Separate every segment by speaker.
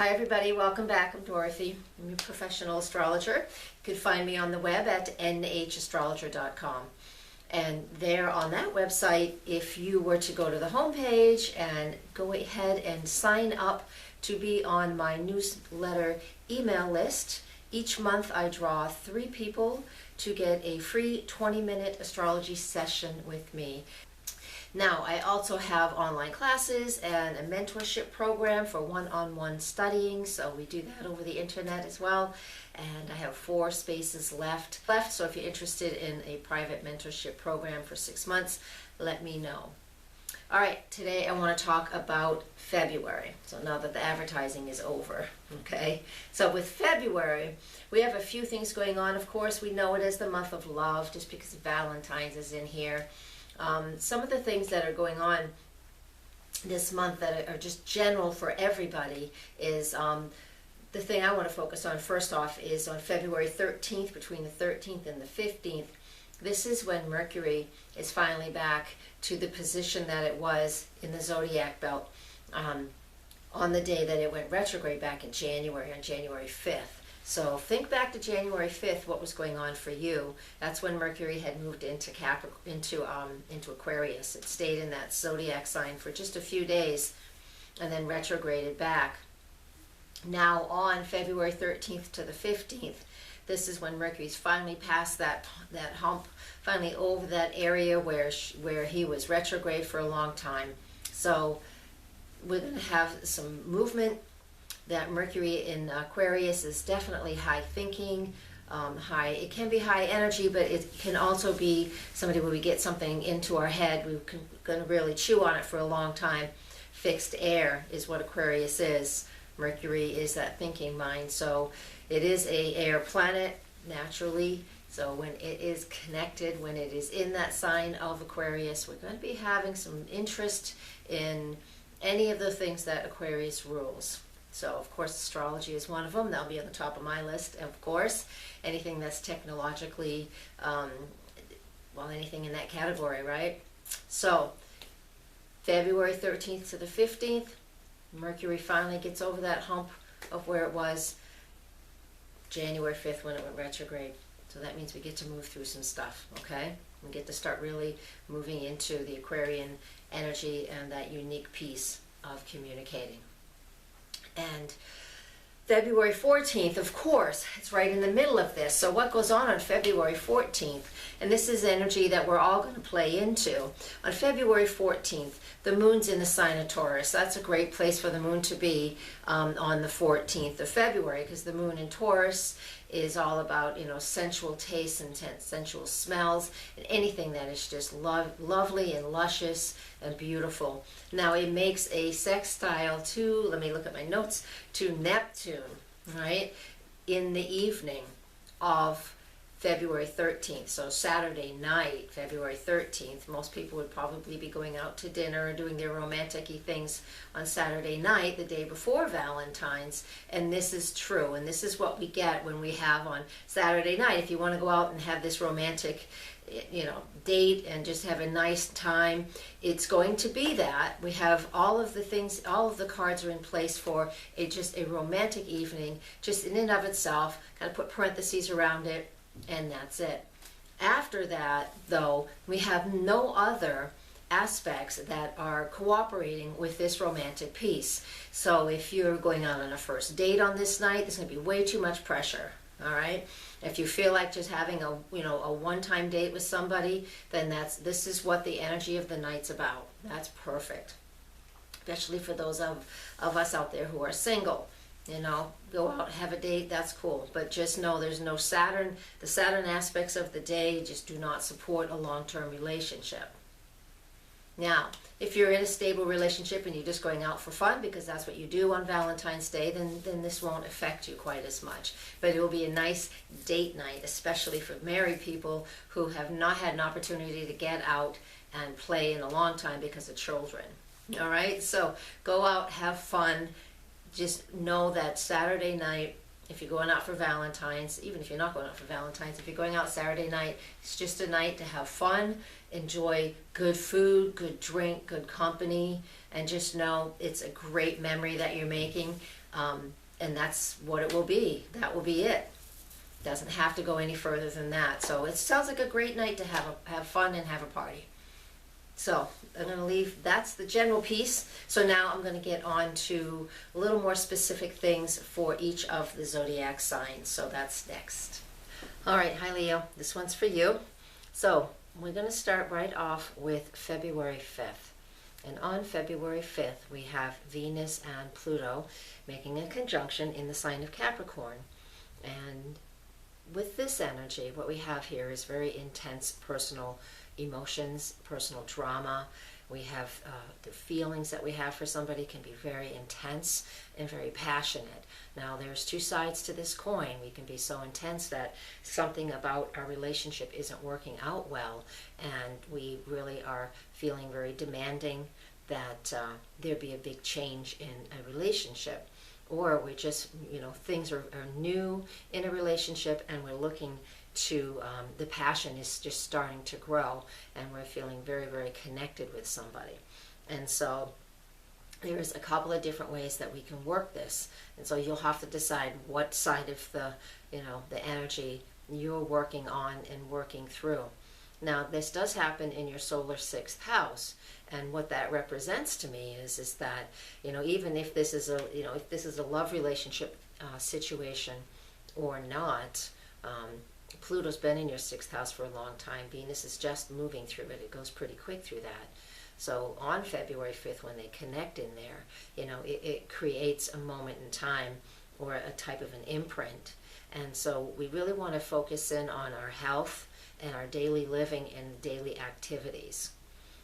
Speaker 1: Hi everybody, welcome back. I'm Dorothy. I'm your professional astrologer. You can find me on the web at nhastrologer.com. And there on that website, if you were to go to the homepage and go ahead and sign up to be on my newsletter email list, each month I draw 3 people to get a free 20-minute astrology session with me. Now, I also have online classes and a mentorship program for one-on-one studying, so we do that over the internet as well. And I have 4 spaces left. So if you're interested in a private mentorship program for 6 months, let me know. All right, today I want to talk about February. So now that the advertising is over, okay? So with February, we have a few things going on. Of course, we know it as the month of love just because Valentine's is in here. Some of the things that are going on this month that are just general for everybody is the thing I want to focus on first off is on February 13th, between the 13th and the 15th. This is when Mercury is finally back to the position that it was in the zodiac belt on the day that it went retrograde back in January, on January 5th. So think back to January 5th, what was going on for you. That's when Mercury had moved into Aquarius. It stayed in that zodiac sign for just a few days and then retrograded back. Now on February 13th to the 15th, this is when Mercury's finally past that hump, finally over that area where he was retrograde for a long time. So we're going to have some movement. That Mercury in Aquarius is definitely high thinking, it can be high energy, but it can also be somebody where we get something into our head, we're going to really chew on it for a long time. Fixed air is what Aquarius is. Mercury is that thinking mind, so it is a air planet naturally. So when it is connected, when it is in that sign of Aquarius, we're going to be having some interest in any of the things that Aquarius rules. So, of course, astrology is one of them. That'll be on the top of my list, of course. Anything that's technologically, anything in that category, right? So, February 13th to the 15th, Mercury finally gets over that hump of where it was January 5th when it went retrograde. So that means we get to move through some stuff, okay? We get to start really moving into the Aquarian energy and that unique piece of communicating. And February 14th, of course, it's right in the middle of this. So what goes on February 14th? And this is energy that we're all going to play into. On February 14th, the moon's in the sign of Taurus. That's a great place for the moon to be on the 14th of February, because the moon in Taurus is all about, sensual tastes and sensual smells and anything that is just lovely and luscious and beautiful. Now it makes a sextile to, let me look at my notes, to Neptune, right, in the evening of February 13th. So Saturday night, February 13th, most people would probably be going out to dinner and doing their romantic-y things on Saturday night, the day before Valentine's. And this is true. And this is what we get when we have on Saturday night. If you want to go out and have this romantic, date and just have a nice time, it's going to be that. We have all of the things, all of the cards are in place for just a romantic evening, just in and of itself. Kind of put parentheses around it. And that's it. After that, though, we have no other aspects that are cooperating with this romantic piece. So if you're going out on a first date on this night, there's going to be way too much pressure. All right. If you feel like just having a one-time date with somebody, then this is what the energy of the night's about. That's perfect, especially for those of us out there who are single. Go out, have a date, that's cool. But just know there's no Saturn. The Saturn aspects of the day just do not support a long-term relationship. Now, if you're in a stable relationship and you're just going out for fun because that's what you do on Valentine's Day, then this won't affect you quite as much. But it will be a nice date night, especially for married people who have not had an opportunity to get out and play in a long time because of children. All right? So go out, have fun. Just know that Saturday night, if you're going out for Valentine's, even if you're not going out for Valentine's, if you're going out Saturday night, it's just a night to have fun, enjoy good food, good drink, good company, and just know it's a great memory that you're making. And that's what it will be. That will be it. Doesn't have to go any further than that. So it sounds like a great night to have fun and have a party. So I'm going to leave, that's the general piece. So now I'm going to get on to a little more specific things for each of the zodiac signs. So that's next. All right, hi Leo, this one's for you. So we're going to start right off with February 5th. And on February 5th, we have Venus and Pluto making a conjunction in the sign of Capricorn. And with this energy, what we have here is very intense personal emotions, personal drama. We have the feelings that we have for somebody can be very intense and very passionate. Now there's two sides to this coin. We can be so intense that something about our relationship isn't working out well, and we really are feeling very demanding that there be a big change in a relationship. Or we're just, things are new in a relationship, and we're looking to, the passion is just starting to grow, and we're feeling very, very connected with somebody. And so there's a couple of different ways that we can work this. And so you'll have to decide what side of the energy you're working on and working through. Now, this does happen in your solar 6th house, and what that represents to me is that, even if this is a love relationship situation or not, Pluto's been in your 6th house for a long time. Venus is just moving through it. It goes pretty quick through that. So on February 5th, when they connect in there, it creates a moment in time or a type of an imprint. And so we really want to focus in on our health and our daily living and daily activities.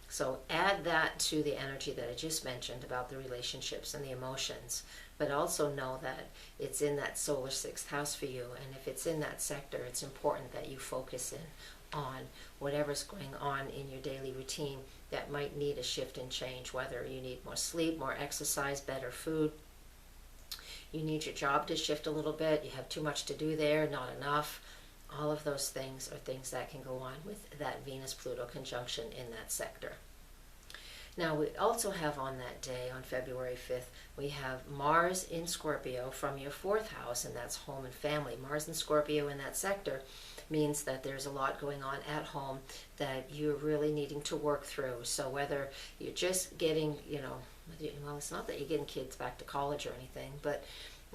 Speaker 1: So add that to the energy that I just mentioned about the relationships and the emotions, but also know that it's in that solar 6th house for you, and if it's in that sector, it's important that you focus in on whatever's going on in your daily routine that might need a shift and change, whether you need more sleep, more exercise, better food, you need your job to shift a little bit, you have too much to do there, not enough. All of those things are things that can go on with that Venus-Pluto conjunction in that sector. Now we also have on that day, on February 5th, we have Mars in Scorpio from your 4th house, and that's home and family. Mars in Scorpio in that sector means that there's a lot going on at home that you're really needing to work through. So whether you're just getting, well, it's not that you're getting kids back to college or anything, but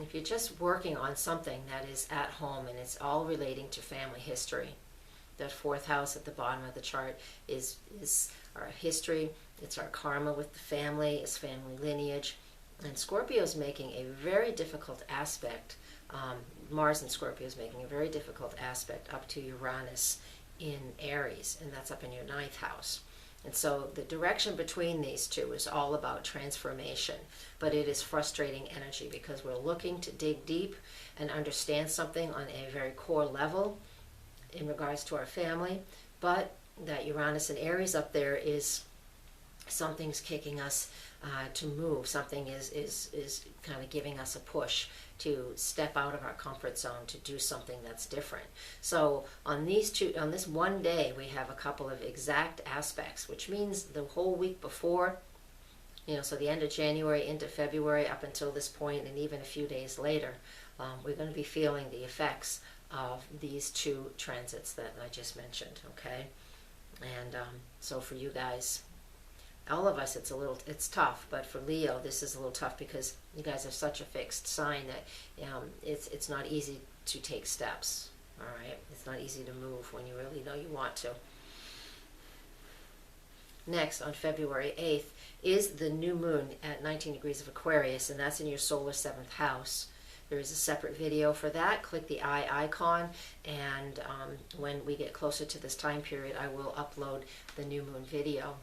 Speaker 1: if you're just working on something that is at home and it's all relating to family history, that 4th house at the bottom of the chart is our history, it's our karma with the family, it's family lineage. And Scorpio is making a very difficult aspect, Mars in Scorpio is making a very difficult aspect up to Uranus in Aries, and that's up in your 9th house. And so the direction between these two is all about transformation, but it is frustrating energy because we're looking to dig deep and understand something on a very core level in regards to our family, but that Uranus and Aries up there is something's kicking us to move. Something is kind of giving us a push to step out of our comfort zone, to do something that's different. So on this one day, we have a couple of exact aspects, which means the whole week before, so the end of January into February up until this point, and even a few days later, we're going to be feeling the effects of these two transits that I just mentioned, okay? And so for you guys, all of us, it's tough, but for Leo, this is a little tough because you guys are such a fixed sign that it's not easy to take steps, all right? It's not easy to move when you really know you want to. Next, on February 8th, is the new moon at 19 degrees of Aquarius, and that's in your solar 7th house. There is a separate video for that. Click the eye icon, and when we get closer to this time period, I will upload the new moon video.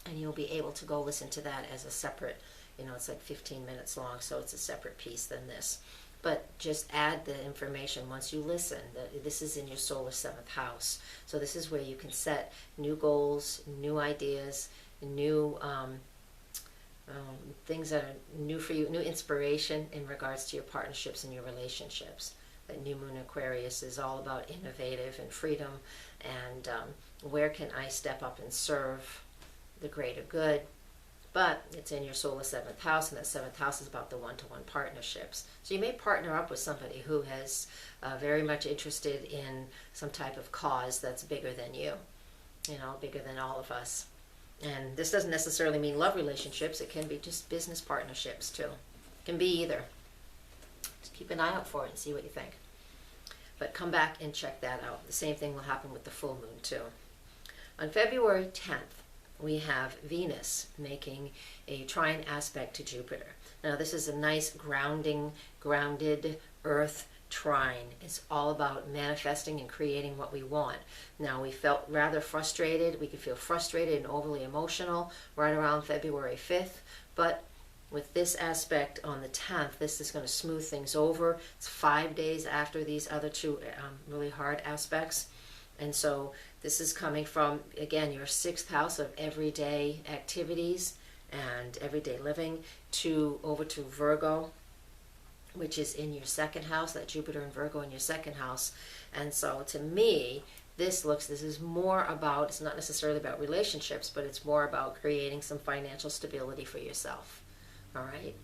Speaker 1: And you'll be able to go listen to that as a separate, it's like 15 minutes long, so it's a separate piece than this. But just add the information once you listen that this is in your solar 7th house. So this is where you can set new goals, new ideas, new things that are new for you, new inspiration in regards to your partnerships and your relationships. That new moon Aquarius is all about innovative and freedom, and where can I step up and serve the greater good, But it's in your solar 7th house, and that 7th house is about the one-to-one partnerships. So you may partner up with somebody who has very much interested in some type of cause that's bigger than you, bigger than all of us. And this doesn't necessarily mean love relationships. It can be just business partnerships too. It can be either. Just keep an eye out for it and see what you think. But come back and check that out. The same thing will happen with the full moon too. On February 10th, we have Venus making a trine aspect to Jupiter. Now this is a nice grounded earth trine. It's all about manifesting and creating what we want. Now we felt rather frustrated. We could feel frustrated and overly emotional right around February 5th, but with this aspect on the 10th, this is going to smooth things over. It's 5 days after these other two really hard aspects. And so this is coming from, again, your 6th house of everyday activities and everyday living over to Virgo, which is in your 2nd house, that Jupiter and Virgo in your 2nd house. And so to me, this is more about, it's not necessarily about relationships, but it's more about creating some financial stability for yourself. All right?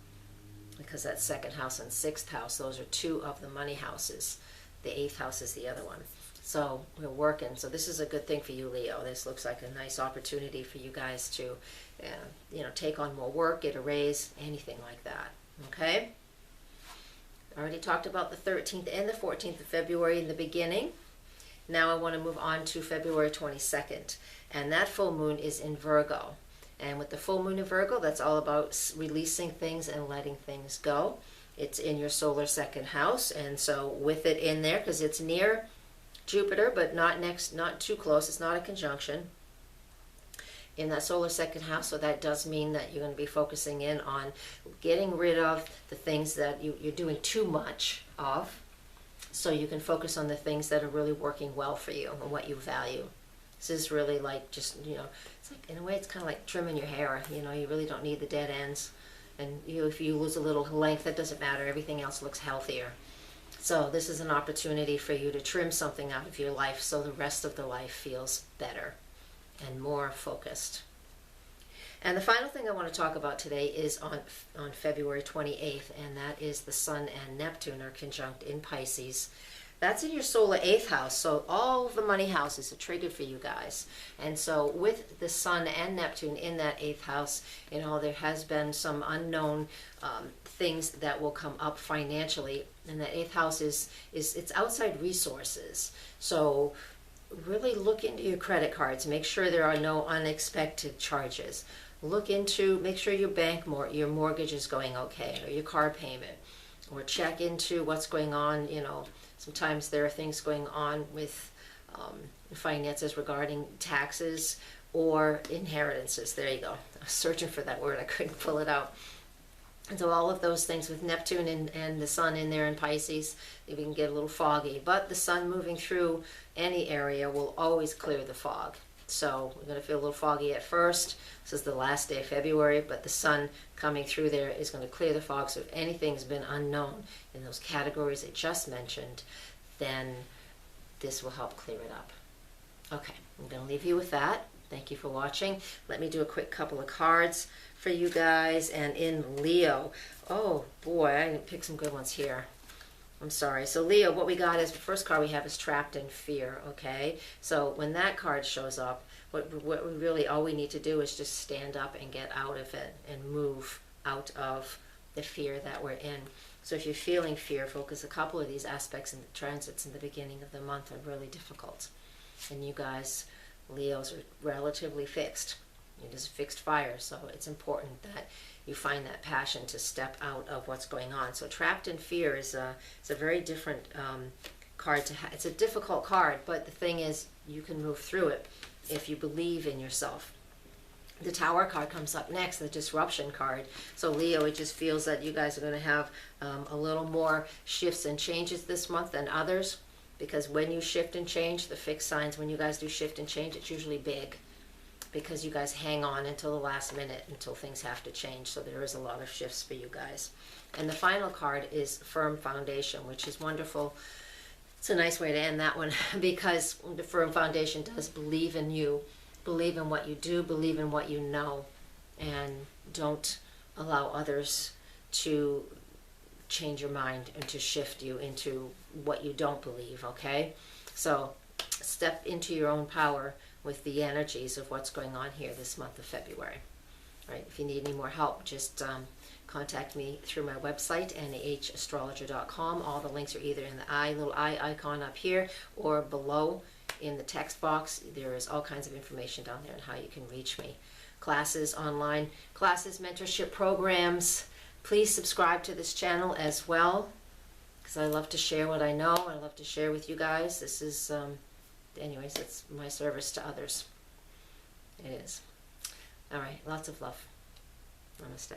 Speaker 1: Because that 2nd house and 6th house, those are two of the money houses. The 8th house is the other one. So we're working. So this is a good thing for you, Leo. This looks like a nice opportunity for you guys to, take on more work, get a raise, anything like that. Okay? I already talked about the 13th and the 14th of February in the beginning. Now I want to move on to February 22nd. And that full moon is in Virgo. And with the full moon in Virgo, that's all about releasing things and letting things go. It's in your solar 2nd house. And so with it in there, because it's near Jupiter, but not too close. It's not a conjunction in that solar 2nd house. So that does mean that you're going to be focusing in on getting rid of the things that you're doing too much of, so you can focus on the things that are really working well for you and what you value. This is really like just, it's like, in a way, it's kind of like trimming your hair. You really don't need the dead ends. And if you lose a little length, that doesn't matter. Everything else looks healthier. So this is an opportunity for you to trim something out of your life so the rest of the life feels better and more focused. And the final thing I want to talk about today is on February 28th, and that is the Sun and Neptune are conjunct in Pisces. That's in your solar 8th house, so all the money houses are triggered for you guys. And so with the Sun and Neptune in that 8th house, there has been some unknown things that will come up financially. And that 8th house it's outside resources. So really look into your credit cards. Make sure there are no unexpected charges. Make sure your mortgage is going okay, or your car payment, or check into what's going on. Sometimes there are things going on with finances regarding taxes or inheritances. There you go. I was searching for that word. I couldn't pull it out. And so all of those things with Neptune and the Sun in there in Pisces, we can get a little foggy. But the Sun moving through any area will always clear the fog. So we're going to feel a little foggy at first. This is the last day of February, but the Sun coming through there is going to clear the fog. So if anything's been unknown in those categories I just mentioned, then this will help clear it up. Okay, I'm going to leave you with that. Thank you for watching. Let me do a quick couple of cards for you guys. And in Leo, oh boy, I didn't pick some good ones here. I'm sorry. So Leo, what we got is, the first card we have is Trapped in Fear, okay? So when that card shows up, what we really, all we need to do is just stand up and get out of it and move out of the fear that we're in. So if you're feeling fearful, because a couple of these aspects in the transits in the beginning of the month are really difficult. And you guys, Leos, are relatively fixed. It is a fixed fire, so it's important that you find that passion to step out of what's going on. So Trapped in Fear is a very different card to have. It's a difficult card, but the thing is, you can move through it if you believe in yourself. The Tower card comes up next, the Disruption card. So Leo, it just feels that you guys are going to have a little more shifts and changes this month than others, because when you shift and change, the fixed signs, when you guys do shift and change, it's usually big, because you guys hang on until the last minute until things have to change. So there is a lot of shifts for you guys. And the final card is Firm Foundation, which is wonderful. It's a nice way to end that one, because the Firm Foundation does believe in you, believe in what you do, believe in what you know. and don't allow others to change your mind and to shift you into what you don't believe, okay? So step into your own power with the energies of what's going on here this month of February. Right? If you need any more help, just contact me through my website, nahastrologer.com. All the links are either in the little eye icon up here or below in the text box. There is all kinds of information down there on how you can reach me. Classes, online classes, mentorship programs. Please subscribe to this channel as well, because I love to share what I know. I love to share with you guys. This is, anyways, it's my service to others. It is. All right, lots of love. Namaste.